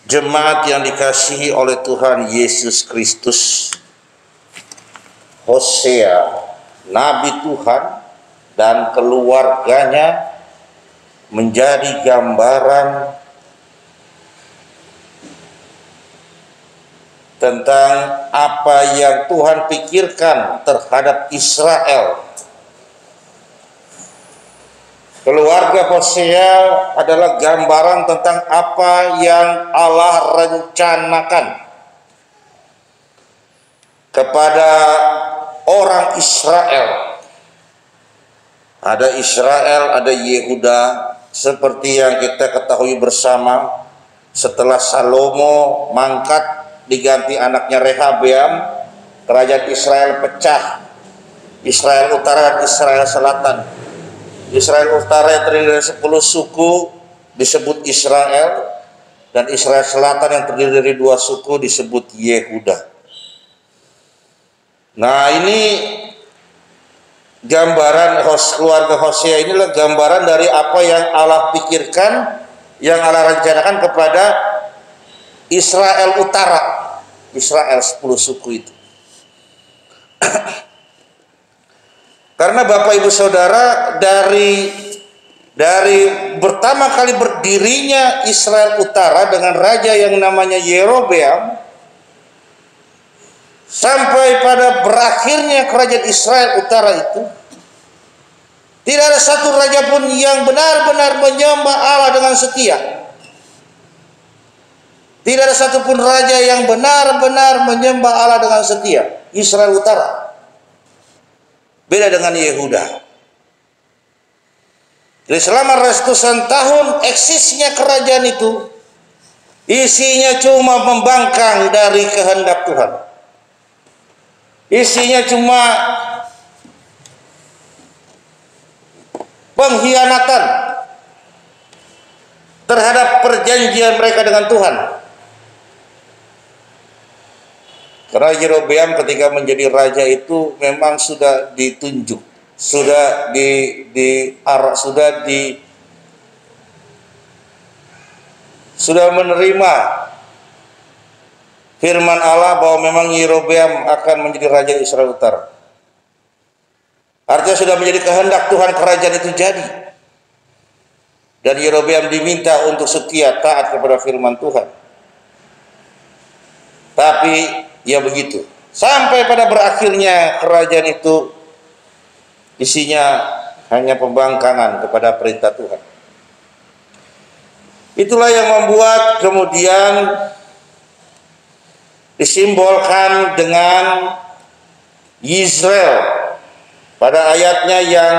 Jemaat yang dikasihi oleh Tuhan Yesus Kristus, Hosea, Nabi Tuhan dan keluarganya menjadi gambaran tentang apa yang Tuhan pikirkan terhadap Israel. Keluarga Hosea adalah gambaran tentang apa yang Allah rencanakan kepada orang Israel. Ada Israel, ada Yehuda, seperti yang kita ketahui bersama. Setelah Salomo mangkat diganti anaknya Rehabeam, kerajaan Israel pecah. Israel Utara dan Israel Selatan. Israel Utara yang terdiri dari 10 suku disebut Israel, dan Israel Selatan yang terdiri dari 2 suku disebut Yehuda. Nah, ini gambaran keluarga Hosea, inilah gambaran dari apa yang Allah pikirkan, yang Allah rencanakan kepada Israel Utara, Israel 10 suku itu. Karena Bapak Ibu Saudara, dari pertama kali berdirinya Israel Utara dengan raja yang namanya Yerobeam sampai pada berakhirnya kerajaan Israel Utara itu, tidak ada satu raja pun yang benar-benar menyembah Allah dengan setia. Tidak ada satupun raja yang benar-benar menyembah Allah dengan setia. Israel Utara beda dengan Yehuda. Jadi selama ratusan tahun eksisnya kerajaan itu, isinya cuma membangkang dari kehendak Tuhan. Isinya cuma pengkhianatan terhadap perjanjian mereka dengan Tuhan. Karena Yerobeam ketika menjadi raja itu memang sudah ditunjuk, sudah menerima firman Allah bahwa memang Yerobeam akan menjadi raja Israel Utara. Artinya sudah menjadi kehendak Tuhan kerajaan itu jadi. Dan Yerobeam diminta untuk setia taat kepada firman Tuhan. Tapi ya begitu. Sampai pada berakhirnya kerajaan itu isinya hanya pembangkangan kepada perintah Tuhan. Itulah yang membuat kemudian disimbolkan dengan Yisrael. Pada ayatnya yang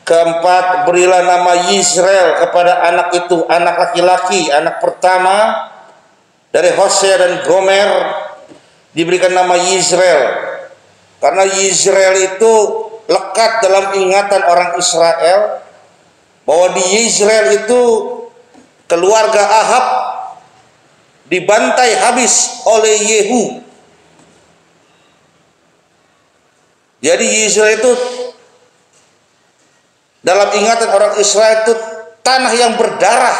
keempat, berilah nama Yisrael kepada anak itu, anak laki-laki, anak pertama dari Hosea dan Gomer, diberikan nama Yisrael. Karena Yisrael itu lekat dalam ingatan orang Israel, bahwa di Yisrael itu keluarga Ahab dibantai habis oleh Yehu. Jadi Yisrael itu dalam ingatan orang Israel itu tanah yang berdarah,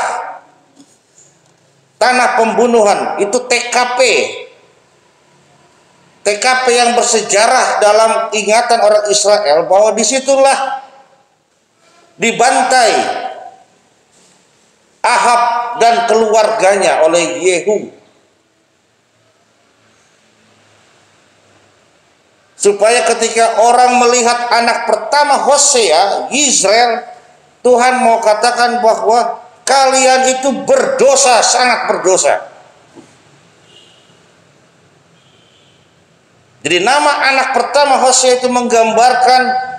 tanah pembunuhan, itu TKP yang bersejarah dalam ingatan orang Israel, bahwa disitulah dibantai Ahab dan keluarganya oleh Yehu, supaya ketika orang melihat anak pertama Hosea, Yisrael, Tuhan mau katakan bahwa kalian itu berdosa, sangat berdosa. Jadi nama anak pertama Hosea itu menggambarkan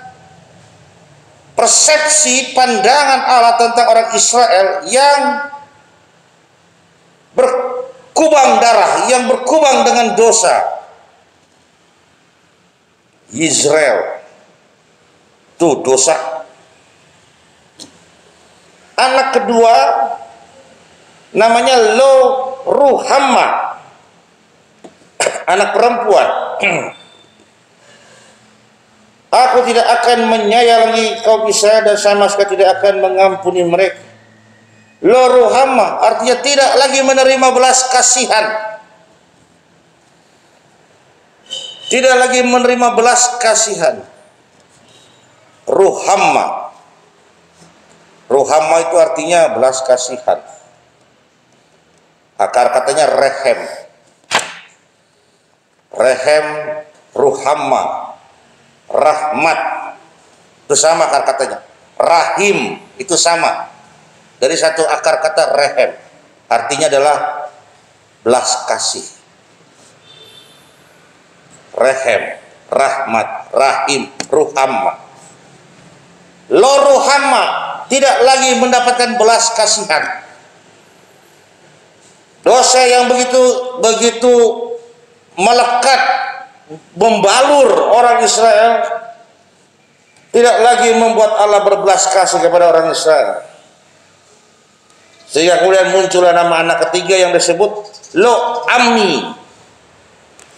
persepsi pandangan Allah tentang orang Israel yang berkubang darah, yang berkubang dengan dosa. Yisrael itu dosa. Anak kedua namanya Lo Ruhamma, anak perempuan. Aku tidak akan menyayangi kaum Israel dan sama sekali tidak akan mengampuni mereka. La ruhamma artinya tidak lagi menerima belas kasihan. Tidak lagi menerima belas kasihan. Ruhamma. Ruhamma itu artinya belas kasihan. Akar katanya rehem. Rehem, ruhamma, rahmat. Itu sama akar katanya. Rahim itu sama. Dari satu akar kata rehem, artinya adalah belas kasih. Rehem, rahmat, rahim, ruhamma. Lo ruhamma, tidak lagi mendapatkan belas kasihan. Dosa yang begitu melekat, membalur orang Israel, tidak lagi membuat Allah berbelas kasih kepada orang Israel. Sehingga kemudian muncullah nama anak ketiga yang disebut Lo Ammi.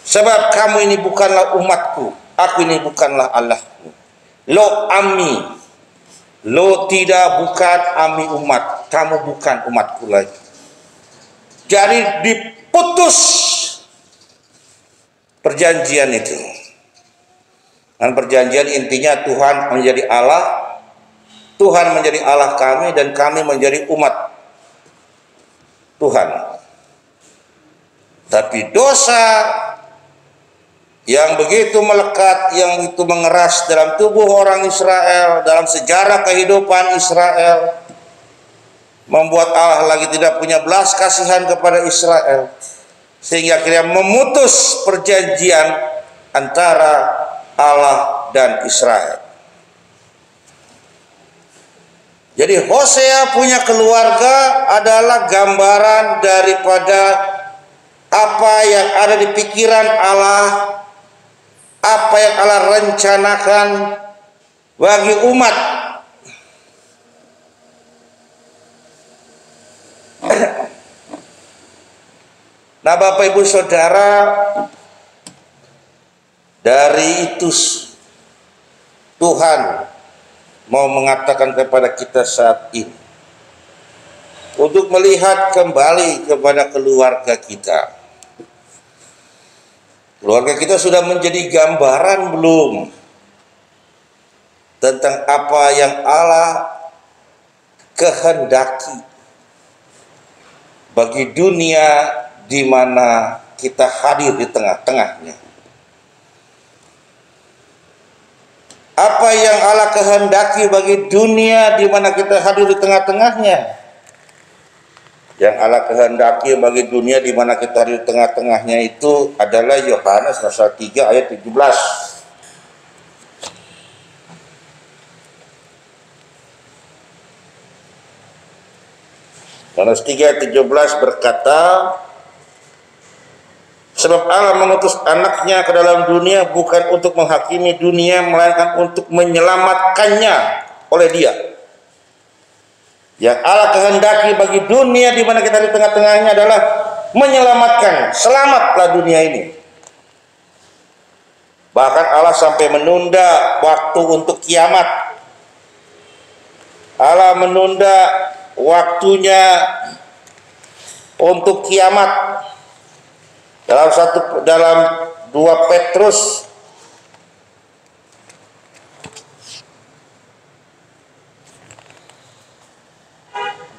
Sebab kamu ini bukanlah umatku, aku ini bukanlah Allahmu. Lo Ammi. Lo bukan Ammi umat, kamu bukan umatku lagi. Jadi diputus perjanjian itu. Dan perjanjian intinya Tuhan menjadi Allah, Tuhan menjadi Allah kami, dan kami menjadi umat Tuhan. Tapi dosa yang begitu melekat, yang itu mengeras dalam tubuh orang Israel, dalam sejarah kehidupan Israel, membuat Allah lagi tidak punya belas kasihan kepada Israel, sehingga akhirnya memutus perjanjian antara Allah dan Israel. Jadi Hosea punya keluarga adalah gambaran daripada apa yang ada di pikiran Allah, apa yang Allah rencanakan bagi umat. Nah, Bapak Ibu Saudara, dari itu Tuhan mau mengatakan kepada kita saat ini untuk melihat kembali kepada keluarga kita. Keluarga kita sudah menjadi gambaran belum tentang apa yang Allah kehendaki bagi dunia di mana kita hadir di tengah-tengahnya? Apa yang Allah kehendaki bagi dunia di mana kita hadir di tengah-tengahnya? Yang Allah kehendaki bagi dunia di mana kita hadir di tengah-tengahnya itu adalah Yohanes pasal 3 ayat 17. Yohanes 3 ayat 17 berkata, sebab Allah mengutus anaknya ke dalam dunia bukan untuk menghakimi dunia, melainkan untuk menyelamatkannya oleh dia. Yang Allah kehendaki bagi dunia di mana kita di tengah-tengahnya adalah menyelamatkan, selamatlah dunia ini. Bahkan Allah sampai menunda waktu untuk kiamat. Allah menunda waktunya untuk kiamat. Dalam 2 Petrus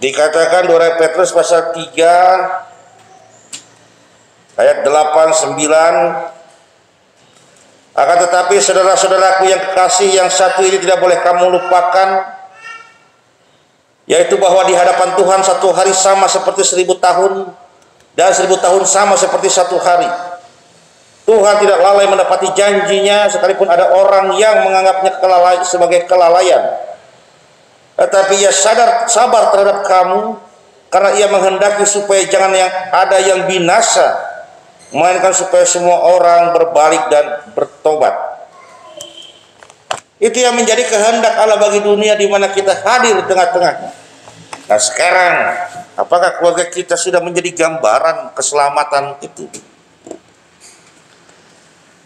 dikatakan, 2 Petrus pasal 3 ayat 8, 9, akan tetapi saudara-saudaraku yang kekasih, yang satu ini tidak boleh kamu lupakan, yaitu bahwa di hadapan Tuhan satu hari sama seperti 1000 tahun, dan 1000 tahun sama seperti satu hari. Tuhan tidak lalai menepati janjinya, sekalipun ada orang yang menganggapnya sebagai kelalaian. Tetapi ia sabar terhadap kamu, karena ia menghendaki supaya jangan ada yang binasa, melainkan supaya semua orang berbalik dan bertobat. Itu yang menjadi kehendak Allah bagi dunia di mana kita hadir di tengah-tengahnya. Nah, sekarang apakah keluarga kita sudah menjadi gambaran keselamatan itu?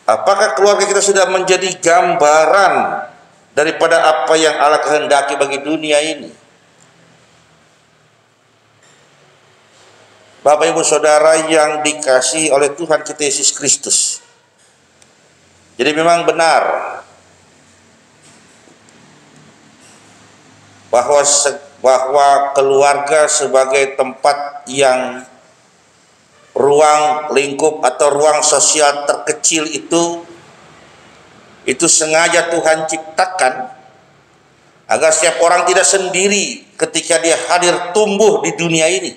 Apakah keluarga kita sudah menjadi gambaran daripada apa yang Allah kehendaki bagi dunia ini? Bapak Ibu Saudara yang dikasihi oleh Tuhan kita Yesus Kristus. Jadi memang benar bahwa keluarga sebagai tempat yang ruang lingkup atau ruang sosial terkecil itu sengaja Tuhan ciptakan agar setiap orang tidak sendiri ketika dia hadir tumbuh di dunia ini,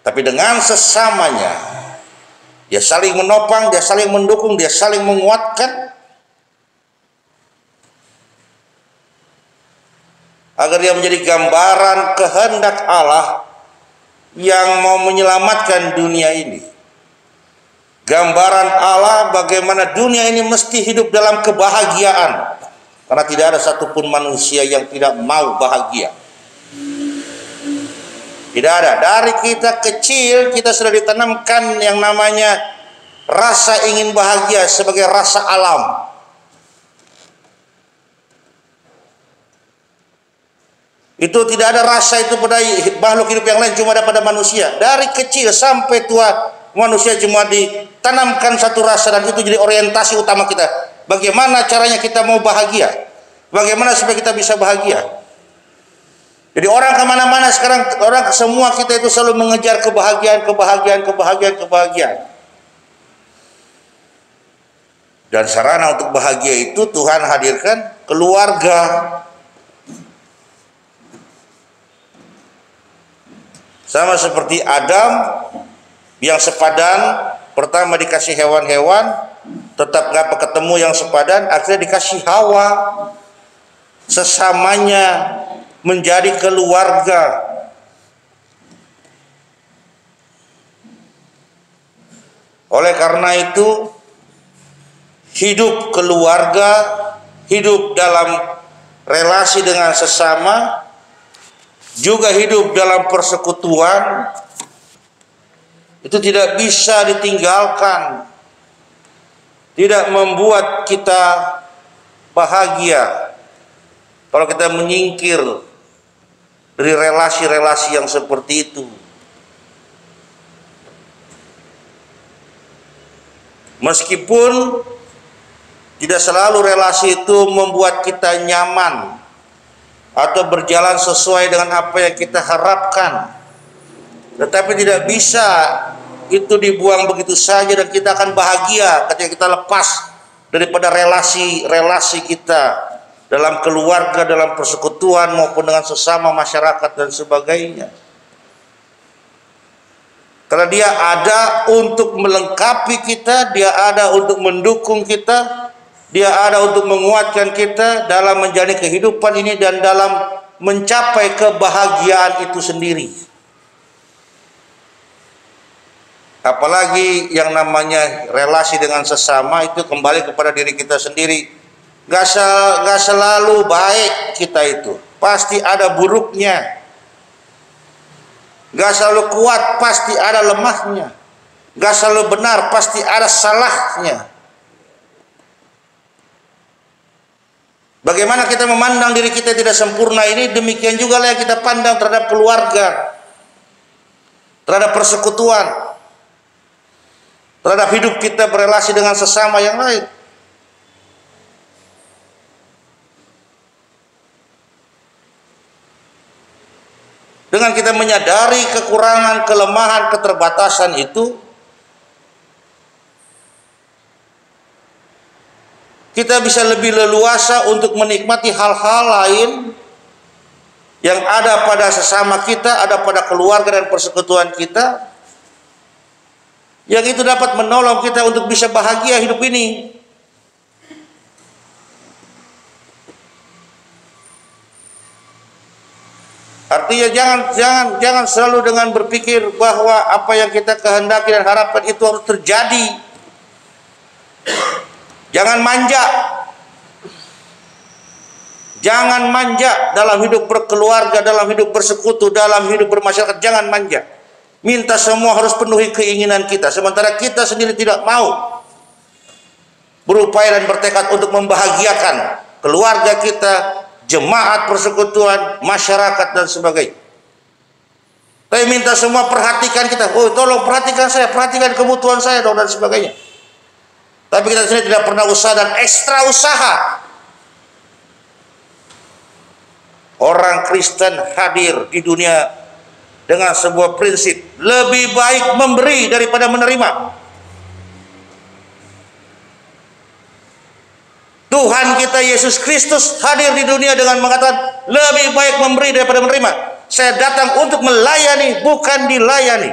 tapi dengan sesamanya dia saling menopang, dia saling mendukung, dia saling menguatkan agar dia menjadi gambaran kehendak Allah yang mau menyelamatkan dunia ini. Gambaran Allah bagaimana dunia ini mesti hidup dalam kebahagiaan, karena tidak ada satupun manusia yang tidak mau bahagia. Tidak ada. Dari kita kecil kita sudah ditanamkan yang namanya rasa ingin bahagia sebagai rasa alam. Itu tidak ada rasa itu pada makhluk hidup yang lain, cuma ada pada manusia. Dari kecil sampai tua manusia cuma ditanamkan satu rasa, dan itu jadi orientasi utama kita. Bagaimana caranya kita mau bahagia? Bagaimana supaya kita bisa bahagia? Jadi orang kemana-mana sekarang, orang semua kita itu selalu mengejar kebahagiaan. Dan sarana untuk bahagia itu Tuhan hadirkan keluarga. Sama seperti Adam yang sepadan, pertama dikasih hewan-hewan, tetap gak ketemu yang sepadan, akhirnya dikasih Hawa, sesamanya menjadi keluarga. Oleh karena itu, hidup keluarga, hidup dalam relasi dengan sesama, juga hidup dalam persekutuan, itu tidak bisa ditinggalkan, tidak membuat kita bahagia kalau kita menyingkir dari relasi-relasi yang seperti itu. Meskipun tidak selalu relasi itu membuat kita nyaman atau berjalan sesuai dengan apa yang kita harapkan, tetapi tidak bisa itu dibuang begitu saja dan kita akan bahagia ketika kita lepas daripada relasi-relasi kita dalam keluarga, dalam persekutuan maupun dengan sesama masyarakat dan sebagainya. Karena dia ada untuk melengkapi kita, dia ada untuk mendukung kita, dia ada untuk menguatkan kita dalam menjalani kehidupan ini dan dalam mencapai kebahagiaan itu sendiri. Apalagi yang namanya relasi dengan sesama itu kembali kepada diri kita sendiri. Gak selalu baik kita itu, pasti ada buruknya. Gak selalu kuat, pasti ada lemahnya. Gak selalu benar, pasti ada salahnya. Bagaimana kita memandang diri kita tidak sempurna ini, demikian juga lah yang kita pandang terhadap keluarga, terhadap persekutuan, terhadap hidup kita berelasi dengan sesama yang lain. Dengan kita menyadari kekurangan, kelemahan, keterbatasan itu, kita bisa lebih leluasa untuk menikmati hal-hal lain yang ada pada sesama kita, ada pada keluarga dan persekutuan kita, yang itu dapat menolong kita untuk bisa bahagia hidup ini. Artinya jangan selalu dengan berpikir bahwa apa yang kita kehendaki dan harapkan itu harus terjadi. Jangan manja. Jangan manja dalam hidup berkeluarga, dalam hidup bersekutu, dalam hidup bermasyarakat. Jangan manja. Minta semua harus penuhi keinginan kita, sementara kita sendiri tidak mau berupaya dan bertekad untuk membahagiakan keluarga kita, jemaat persekutuan, masyarakat dan sebagainya. Tapi minta semua perhatikan kita. Oh, tolong perhatikan saya, perhatikan kebutuhan saya dong, dan sebagainya. Tapi kita sendiri tidak pernah usaha dan ekstra usaha. Orang Kristen hadir di dunia dengan sebuah prinsip, lebih baik memberi daripada menerima. Tuhan kita Yesus Kristus hadir di dunia dengan mengatakan, lebih baik memberi daripada menerima. Saya datang untuk melayani, bukan dilayani.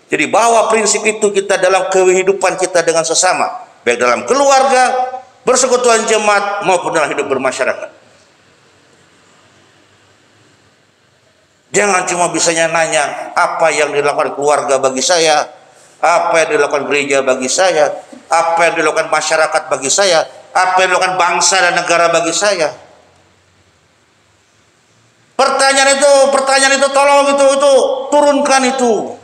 Jadi bawa prinsip itu kita dalam kehidupan kita dengan sesama, baik dalam keluarga, persekutuan jemaat, maupun dalam hidup bermasyarakat. Jangan cuma bisanya nanya apa yang dilakukan keluarga bagi saya, apa yang dilakukan gereja bagi saya, apa yang dilakukan masyarakat bagi saya, apa yang dilakukan bangsa dan negara bagi saya. Pertanyaan itu tolong itu turunkan itu.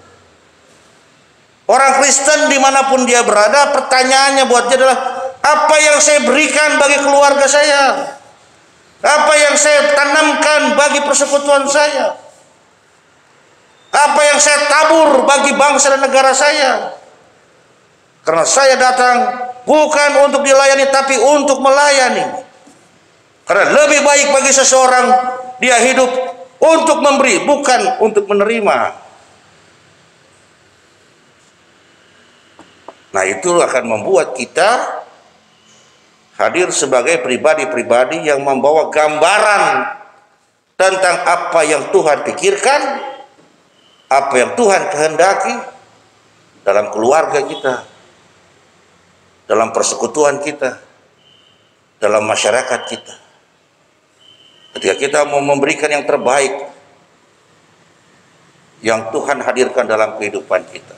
Orang Kristen dimanapun dia berada, pertanyaannya buat dia adalah, apa yang saya berikan bagi keluarga saya? Apa yang saya tanamkan bagi persekutuan saya? Apa yang saya tabur bagi bangsa dan negara saya? Karena saya datang bukan untuk dilayani, tapi untuk melayani. Karena lebih baik bagi seseorang dia hidup untuk memberi, bukan untuk menerima. Nah, itu akan membuat kita hadir sebagai pribadi-pribadi yang membawa gambaran tentang apa yang Tuhan pikirkan, apa yang Tuhan kehendaki dalam keluarga kita, dalam persekutuan kita, dalam masyarakat kita. Ketika kita mau memberikan yang terbaik yang Tuhan hadirkan dalam kehidupan kita.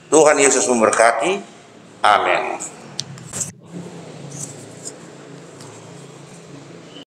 Tuhan Yesus memberkati. Amin.